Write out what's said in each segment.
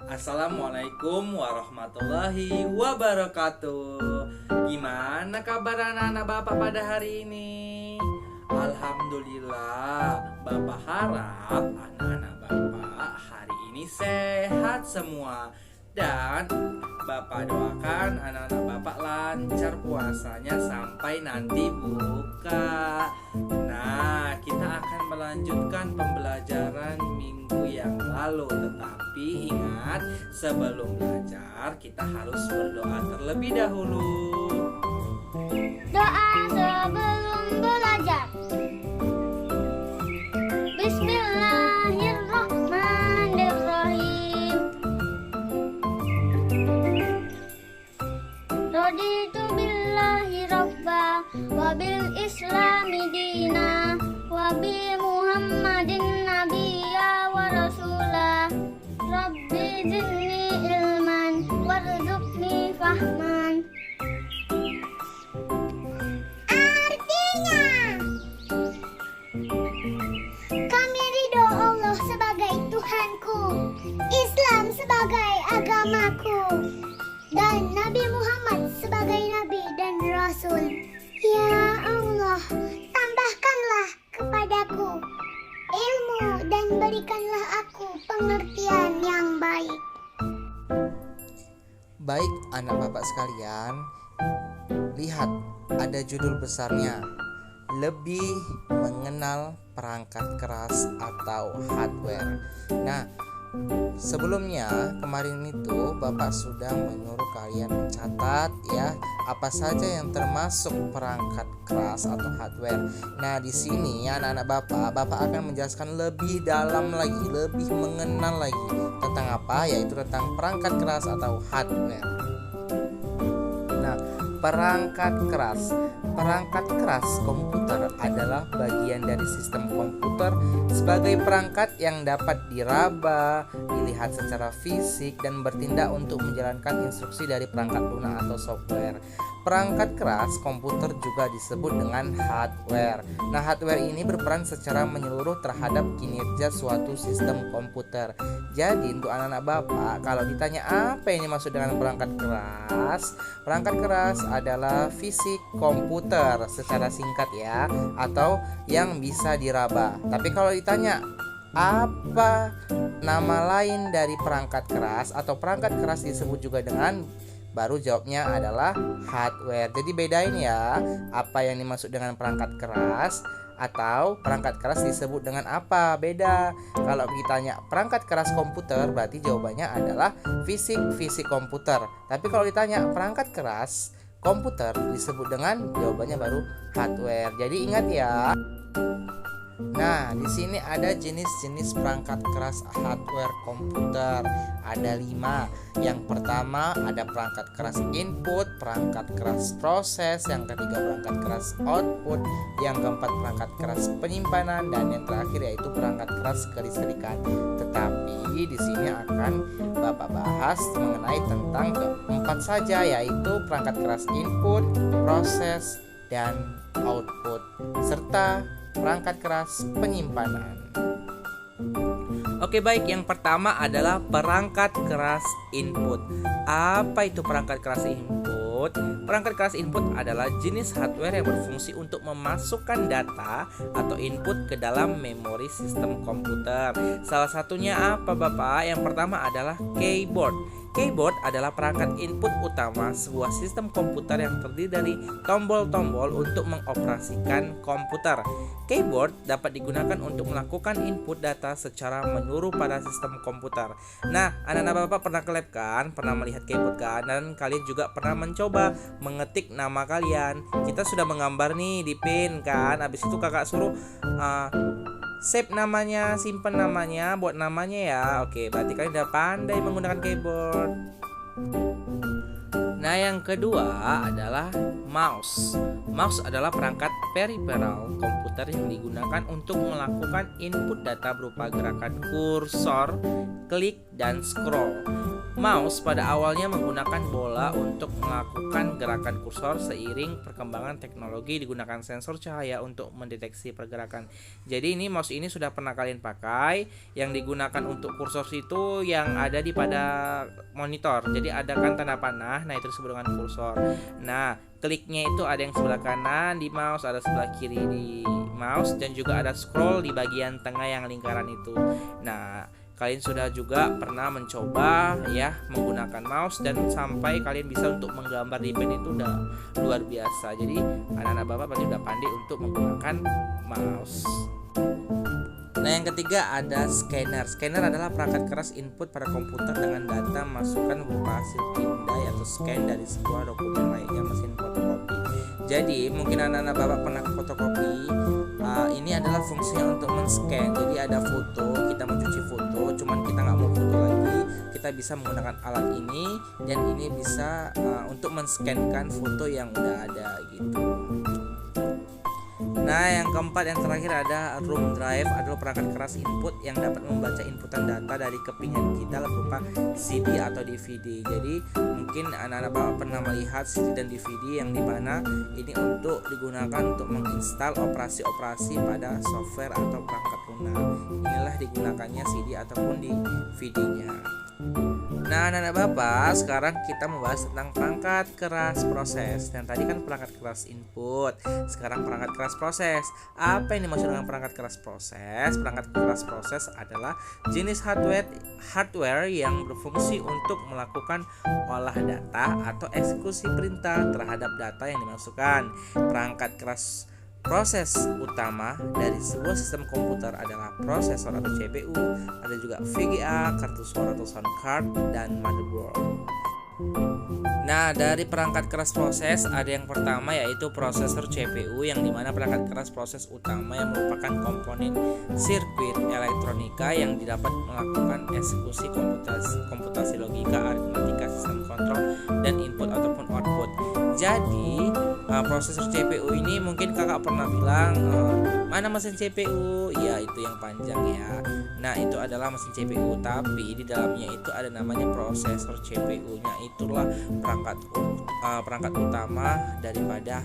Assalamualaikum warahmatullahi wabarakatuh. Gimana kabar anak-anak Bapak pada hari ini? Alhamdulillah, Bapak harap anak-anak Bapak hari ini sehat semua. Dan Bapak doakan anak-anak Bapak lancar puasanya sampai nanti buka. Nah, kita akan melanjutkan pembelajaran minggu yang lalu. Tetapi ingat, sebelum belajar kita harus berdoa terlebih dahulu. Doa sebelum belajar. Bismillahirrahmanirrahim. Raditu billahi rabba wa bil islami dina wa bi muhammadin nabiyya wa rasulah. Rabbi zidni ilman warzuqni fahman. Artinya, kami ridho Allah sebagai Tuhanku, Islam sebagai agamaku, dan Nabi Muhammad sebagai Nabi dan Rasul. Ya Allah, tambahkanlah kepadaku ilmu dan berikanlah aku pengertian yang baik. Baik anak bapak sekalian, lihat ada judul besarnya, lebih mengenal perangkat keras atau hardware. Nah, sebelumnya kemarin itu Bapak sudah menyuruh kalian mencatat ya apa saja yang termasuk perangkat keras atau hardware. Nah, di sini anak-anak Bapak akan menjelaskan lebih dalam lagi, lebih mengenal lagi tentang apa, yaitu tentang perangkat keras atau hardware. Nah, Perangkat keras komputer adalah bagian dari sistem komputer sebagai perangkat yang dapat diraba, dilihat secara fisik, dan bertindak untuk menjalankan instruksi dari perangkat lunak atau software. Perangkat keras komputer juga disebut dengan hardware. Nah, hardware ini berperan secara menyeluruh terhadap kinerja suatu sistem komputer. Jadi, untuk anak-anak Bapak, kalau ditanya apa yang dimaksud dengan perangkat keras adalah fisik komputer secara singkat ya, atau yang bisa diraba. Tapi kalau ditanya apa nama lain dari perangkat keras atau perangkat keras disebut juga dengan, baru jawabnya adalah hardware. Jadi bedain ya, apa yang dimaksud dengan perangkat keras atau perangkat keras disebut dengan apa, beda. Kalau ditanya perangkat keras komputer, berarti jawabannya adalah fisik komputer. Tapi kalau ditanya perangkat keras komputer disebut dengan, jawabannya baru hardware. Jadi ingat ya. Nah, di sini ada jenis-jenis perangkat keras hardware komputer. Ada 5. Yang pertama ada perangkat keras input, perangkat keras proses, yang ketiga perangkat keras output, yang keempat perangkat keras penyimpanan, dan yang terakhir yaitu perangkat keras kelistrikan. Tetapi di sini akan Bapak bahas mengenai tentang keempat saja, yaitu perangkat keras input, proses, dan output, serta perangkat keras penyimpanan. Oke, baik, yang pertama adalah perangkat keras input. Apa itu perangkat keras input? Perangkat keras input adalah jenis hardware yang berfungsi untuk memasukkan data atau input ke dalam memori sistem komputer. Salah satunya apa, Bapak? Yang pertama adalah keyboard. Keyboard adalah perangkat input utama sebuah sistem komputer yang terdiri dari tombol-tombol untuk mengoperasikan komputer. Keyboard dapat digunakan untuk melakukan input data secara menyeluruh pada sistem komputer. Nah, anak-anak Bapak pernah ke lab kan? Pernah melihat keyboard kan? Dan kalian juga pernah mencoba mengetik nama kalian. Kita sudah menggambar nih di pin kan? Habis itu kakak suruh save namanya, simpan namanya, buat namanya ya. Oke, berarti kalian udah pandai menggunakan keyboard. Nah, yang kedua adalah mouse. Mouse adalah perangkat peripheral komputer yang digunakan untuk melakukan input data berupa gerakan kursor, klik, dan scroll. Mouse pada awalnya menggunakan bola untuk melakukan gerakan kursor. Seiring perkembangan teknologi digunakan sensor cahaya untuk mendeteksi pergerakan. Jadi ini mouse ini sudah pernah kalian pakai. Yang digunakan untuk kursor itu yang ada di pada monitor. Jadi ada kan tanda panah, nah itu disebut dengan kursor. Nah, kliknya itu ada yang sebelah kanan di mouse, ada sebelah kiri di mouse, dan juga ada scroll di bagian tengah yang lingkaran itu. Nah, kalian sudah juga pernah mencoba ya menggunakan mouse dan sampai kalian bisa untuk menggambar di pen itu udah luar biasa. Jadi anak-anak bapak pasti udah pandai untuk menggunakan mouse. Nah, yang ketiga ada scanner. Scanner adalah perangkat keras input pada komputer dengan data masukan berupa hasil pindai atau scan dari sebuah dokumen layaknya mesin fotokopi. Jadi mungkin anak-anak bapak pernah ke fotokopi. Ini adalah fungsinya untuk men-scan. Jadi ada foto, kita mencuci foto, cuman kita nggak mau foto lagi, kita bisa menggunakan alat ini, dan ini bisa untuk men-scankan foto yang udah ada gitu. Nah, yang keempat yang terakhir ada ROM drive, adalah perangkat keras input yang dapat membaca inputan data dari kepingan kita berupa CD atau DVD. Jadi mungkin anak-anak bapak pernah melihat CD dan DVD yang dimana ini untuk digunakan untuk menginstal operasi-operasi pada software atau perangkat lunak. Inilah digunakannya CD ataupun DVD-nya. Nah, anak-anak bapak, sekarang kita membahas tentang perangkat keras proses. Dan tadi kan perangkat keras input, sekarang perangkat keras proses. Apa yang dimaksud dengan perangkat keras proses? Perangkat keras proses adalah jenis hardware yang berfungsi untuk melakukan olah data atau eksekusi perintah terhadap data yang dimasukkan. Perangkat keras proses utama dari sebuah sistem komputer adalah prosesor atau CPU, ada juga VGA, kartu suara atau sound card, dan motherboard. Nah, dari perangkat keras proses ada yang pertama yaitu prosesor CPU, yang dimana perangkat keras proses utama yang merupakan komponen sirkuit elektronika yang dapat melakukan eksekusi komputasi logika, aritmatika, sistem kontrol, dan input ataupun output. Jadi prosesor CPU ini mungkin kakak pernah bilang mana mesin CPU? Ya, itu yang panjang ya. Nah, itu adalah mesin CPU, tapi di dalamnya itu ada namanya prosesor CPU-nya. Itulah perangkat utama daripada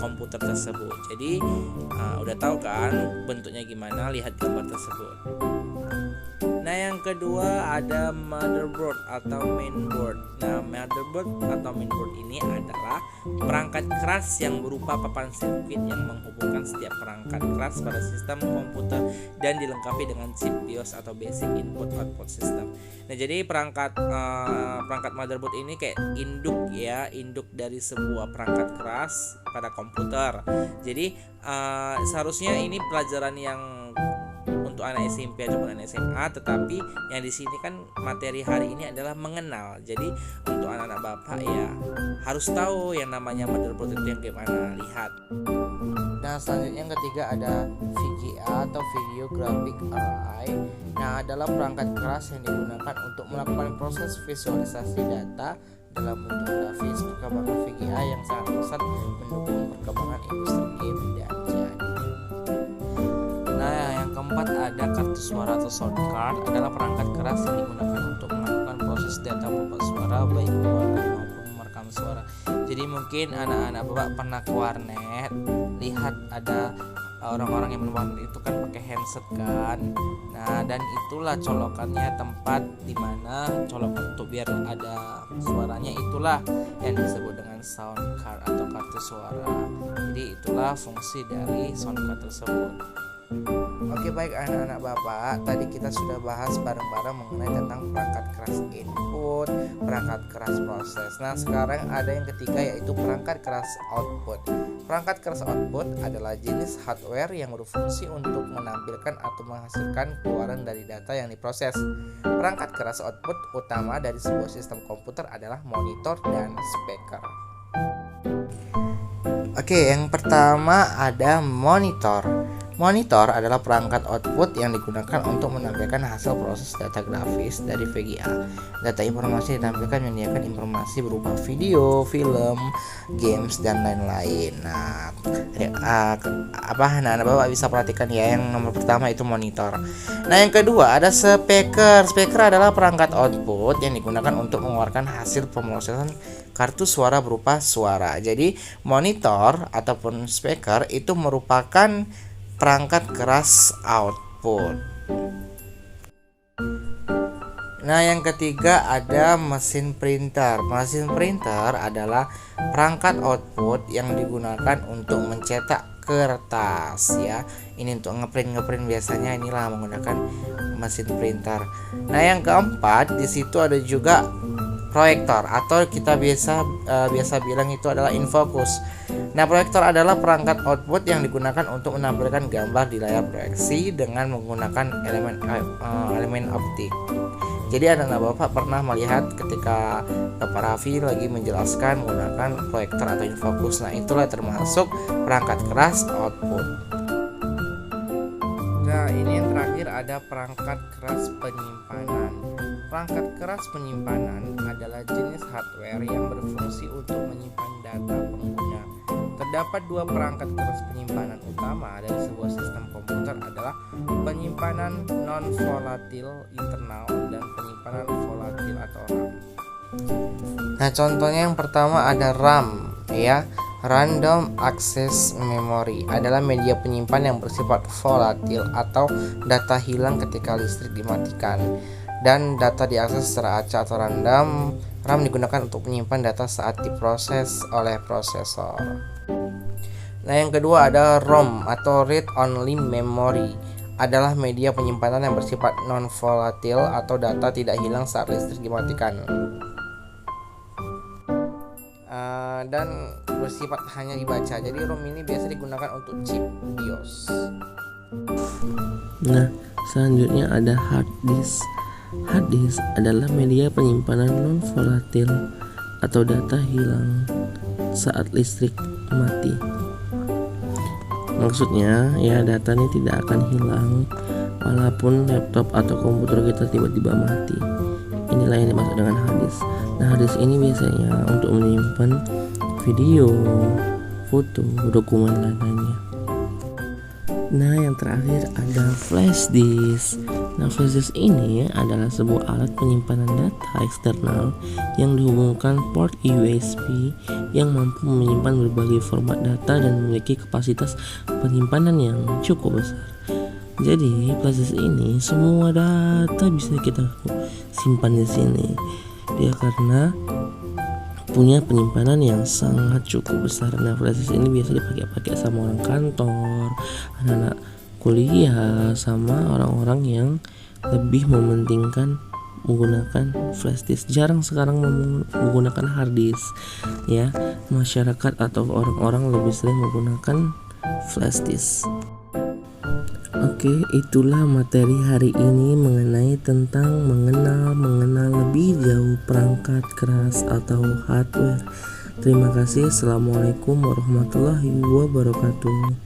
komputer tersebut. Jadi udah tahu kan bentuknya gimana, lihat gambar tersebut. Nah, yang kedua ada motherboard atau mainboard. Nah, motherboard atau mainboard ini adalah perangkat keras yang berupa papan sirkuit yang menghubungkan setiap perangkat keras pada sistem komputer dan dilengkapi dengan chip BIOS atau basic input output system. Nah, jadi perangkat motherboard ini kayak induk dari sebuah perangkat keras pada komputer. Jadi seharusnya ini pelajaran yang untuk anak SMP ataupun anak SMA, tetapi yang di sini kan materi hari ini adalah mengenal. Jadi untuk anak-anak bapak ya harus tahu yang namanya motherboard itu yang gimana. Lihat. Nah, selanjutnya yang ketiga ada VGA atau Video Graphic Array. Nah, adalah perangkat keras yang digunakan untuk melakukan proses visualisasi data dalam bentuk grafis. Perkembangan VGA yang sangat pesat mendukung perkembangan industri game dan jadi. Nah, yang keempat ada kartu suara atau sound card, adalah perangkat keras yang digunakan untuk melakukan proses data berupa suara, baik keluarga maupun merekam suara. Jadi mungkin anak-anak bapak pernah ke warnet, lihat ada orang-orang yang berwarnet itu kan pakai handset kan. Nah, dan itulah colokannya, tempat dimana colokan untuk biar ada suaranya, itulah yang disebut dengan sound card atau kartu suara. Jadi itulah fungsi dari sound card tersebut. Oke, baik anak-anak bapak, tadi kita sudah bahas bareng-bareng mengenai tentang perangkat keras input, perangkat keras proses. Nah, sekarang ada yang ketiga yaitu perangkat keras output. Perangkat keras output adalah jenis hardware yang berfungsi untuk menampilkan atau menghasilkan keluaran dari data yang diproses. Perangkat keras output utama dari sebuah sistem komputer adalah monitor dan speaker. Oke, yang pertama ada monitor. Monitor adalah perangkat output yang digunakan untuk menampilkan hasil proses data grafis dari VGA. Data informasi ditampilkan menyediakan informasi berupa video, film, games, dan lain-lain. Nah, Bapak bisa perhatikan ya, yang nomor pertama itu monitor. Nah, yang kedua ada speaker. Speaker adalah perangkat output yang digunakan untuk mengeluarkan hasil pemrosesan kartu suara berupa suara. Jadi, monitor ataupun speaker itu merupakan perangkat keras output. Nah, yang ketiga ada mesin printer. Mesin printer adalah perangkat output yang digunakan untuk mencetak kertas ya. Ini untuk ngeprint biasanya inilah menggunakan mesin printer. Nah, yang keempat di situ ada juga proyektor atau kita biasa bilang itu adalah infocus. Nah, proyektor adalah perangkat output yang digunakan untuk menampilkan gambar di layar proyeksi dengan menggunakan elemen optik. Jadi anak-anak Bapak pernah melihat ketika Bapak Raffi lagi menjelaskan menggunakan proyektor atau infocus. Nah, itulah termasuk perangkat keras output. Nah, ini yang terakhir ada perangkat keras penyimpanan. Perangkat keras penyimpanan adalah jenis hardware yang berfungsi untuk menyimpan data pengguna. Terdapat dua perangkat keras penyimpanan utama dari sebuah sistem komputer adalah penyimpanan non-volatil internal dan penyimpanan volatil atau RAM. Nah, contohnya yang pertama ada RAM ya. Random Access Memory adalah media penyimpan yang bersifat volatil atau data hilang ketika listrik dimatikan, dan data diakses secara acak atau random. RAM digunakan untuk menyimpan data saat diproses oleh prosesor. Nah, yang kedua ada ROM atau Read Only Memory, adalah media penyimpanan yang bersifat non-volatil atau data tidak hilang saat listrik dimatikan, dan bersifat hanya dibaca. Jadi ROM ini biasa digunakan untuk chip BIOS. Nah, selanjutnya ada hard disk. Hard disk adalah media penyimpanan non-volatil atau data hilang saat listrik mati. Maksudnya ya, data ini tidak akan hilang walaupun laptop atau komputer kita tiba-tiba mati. Inilah yang dimaksud dengan hard disk. Nah, hard disk ini biasanya untuk menyimpan video, foto, dokumen lainnya. Nah, yang terakhir ada flash disk. Nah, flash disk ini adalah sebuah alat penyimpanan data eksternal yang dihubungkan port USB yang mampu menyimpan berbagai format data dan memiliki kapasitas penyimpanan yang cukup besar. Jadi, flash disk ini semua data bisa kita simpan di sini. Dia karena punya penyimpanan yang sangat cukup besar. Nah, flash disk ini biasa dipakai sama orang kantor, anak-anak kuliah, sama orang-orang yang lebih mementingkan menggunakan flash disk. Jarang sekarang menggunakan hard disk ya. Masyarakat atau orang-orang lebih sering menggunakan flash disk. Oke, itulah materi hari ini mengenai tentang mengenal lebih jauh perangkat keras atau hardware. Terima kasih. Assalamualaikum warahmatullahi wabarakatuh.